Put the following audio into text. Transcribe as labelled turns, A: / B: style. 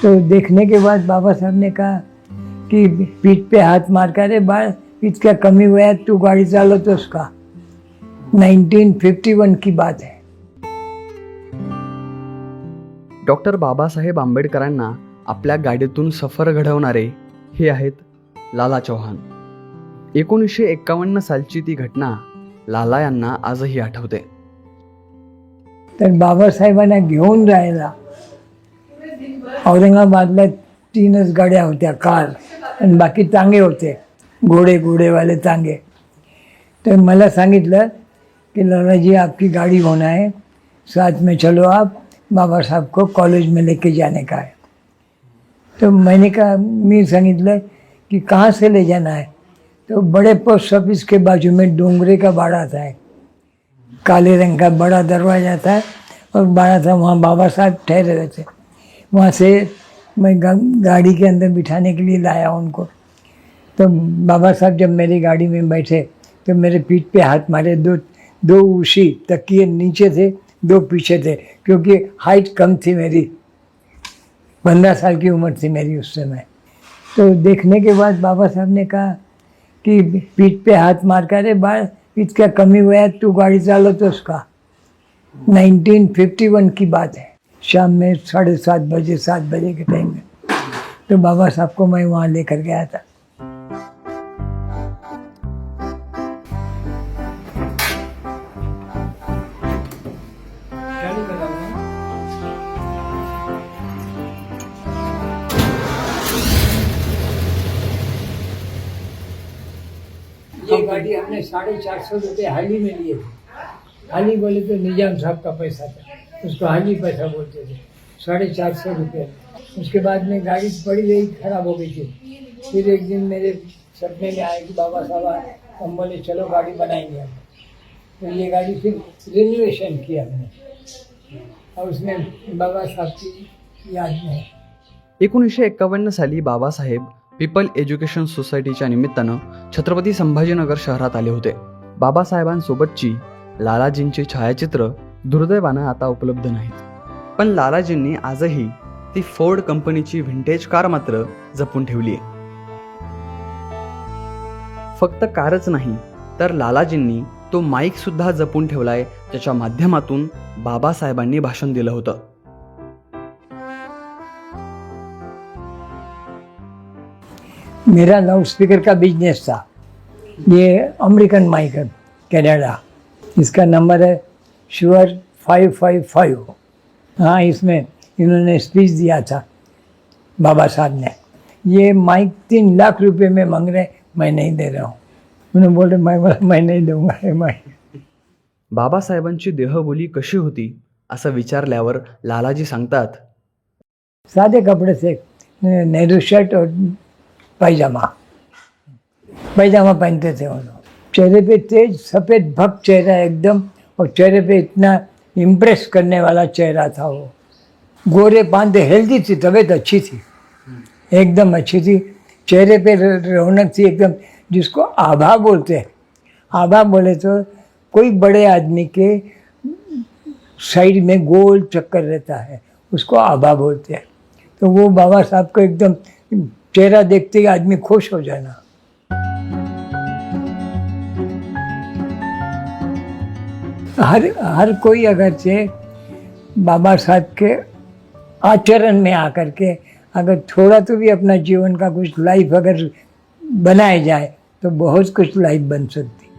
A: तो देखने के बाद बाबा साहब ने कहा कि पीठ पे हाथ मार कर, अरे बाल इतना कमी हुआ है, तू गाड़ी चालो तो उसका 1951 की बात है.
B: डॉक्टर बाबासाहेब आंबेडकरांना आपल्या गाडीतून सफर घडवणारे हे आहेत लाला चौहान. 1951 सालची ती घटना लाला यांना आजही आठवते.
A: तर बाबासाहेबांना घेऊन जायला औरंगाबादला 3च गाड्या होत्या, कार आणि बाकी तांगे होते, घोडेवाले तांगे. तर मला सांगितलं कि लाला जी आपकी गाड़ी होना है, साथ में चलो आप, बाबा साहब को कॉलेज में लेके जाने का है. तो मैंने कहा, मैं सांगितलं कि कहाँ से ले जाना है. तो बड़े पोस्ट ऑफिस के बाजू में डोंगरे का बाड़ा था, काले रंग का बड़ा दरवाजा था और बाड़ा था, वहाँ बाबा साहब ठहरे हुए थे. वहाँ से मैं गाड़ी के अंदर बिठाने के लिए लाया उनको. तो बाबा साहब जब मेरी गाड़ी में बैठे तो मेरे पीठ पे हाथ मारे. दो उसी तकिए नीचे थे, 2 पीछे थे, क्योंकि हाइट कम थी मेरी, 15 साल की उम्र थी मेरी उस समय. तो देखने के बाद बाबा साहब ने कहा कि पीठ पे हाथ मार कर, अरे बाल इतना कमी हुआ है, तू गाड़ी चालो तो उसका. 1951 की बात है, शाम में 7:30 बजे 7 बजे के टाइम में. तो बाबा साहब को मैं वहाँ लेकर गया था. ये गाड़ी हमने 450 रुपये हाली में लिए थे. हाली बोले तो निजाम साहब का पैसा था, उसको हाली पैसा बोलते थे. 450 रुपये. उसके बाद में गाड़ी पड़ी रही, खराब हो गई थी. फिर एक दिन मेरे सपने में आए कि बाबा साहब आए, हम बोले चलो गाड़ी बनाएंगे हम. तो ये गाड़ी फिर रिनोवेशन किया हमने और उसमें बाबा साहब की याद में.
B: 1951 साली बाबासाहेब पीपल एज्युकेशन सोसायटीच्या निमित्तानं छत्रपती संभाजीनगर शहरात आले होते. बाबासाहेबांसोबतची लालाजींची छायाचित्र दुर्दैवानं आता उपलब्ध नाहीत, पण लालाजींनी आजही ती फोर्ड कंपनीची व्हिंटेज कार मात्र जपून ठेवली आहे. फक्त कारच नाही तर लालाजींनी तो माईक सुद्धा जपून ठेवलाय, त्याच्या माध्यमातून बाबासाहेबांनी भाषण दिलं होतं.
A: मेरा लाउड स्पीकर का बिजनेस था. ये अमेरिकन माइक है, कनाडा. इसका नंबर है श्योर 555. हाँ, इसमें इन्होंने स्पीच दिया था बाबा साहब ने. ये माइक 3 लाख रुपए में मांग रहे, मैं नहीं दे रहा हूँ. उन्होंने बोले मैं नहीं दूंगा ये माइक.
B: बाबासाहेबांची देहबोली कशी होती असं विचारल्यावर लालाजी सांगतात,
A: सादे कपड़े से, नेहरू शर्ट और पैजामा पहनते थे वो लोग. चेहरे पे तेज सफ़ेद भक्त चेहरा एकदम, और चेहरे पे इतना इम्प्रेस करने वाला चेहरा था वो. गोरे पांदे, हेल्दी थी, तबीयत अच्छी थी, एकदम अच्छी थी. चेहरे पे रौनक थी एकदम, जिसको आभा बोलते हैं. आभा बोले तो कोई बड़े आदमी के साइड में गोल चक्कर रहता है, उसको आभा बोलते हैं. तो वो बाबा साहब को एकदम चेहरा देखते ही आदमी खुश हो जाना. हर कोई अगर से बाबा साहब के आचरण में आकर के अगर थोड़ा तो भी अपना जीवन का कुछ लाइफ अगर बनाया जाए तो बहुत कुछ लाइफ बन सकती.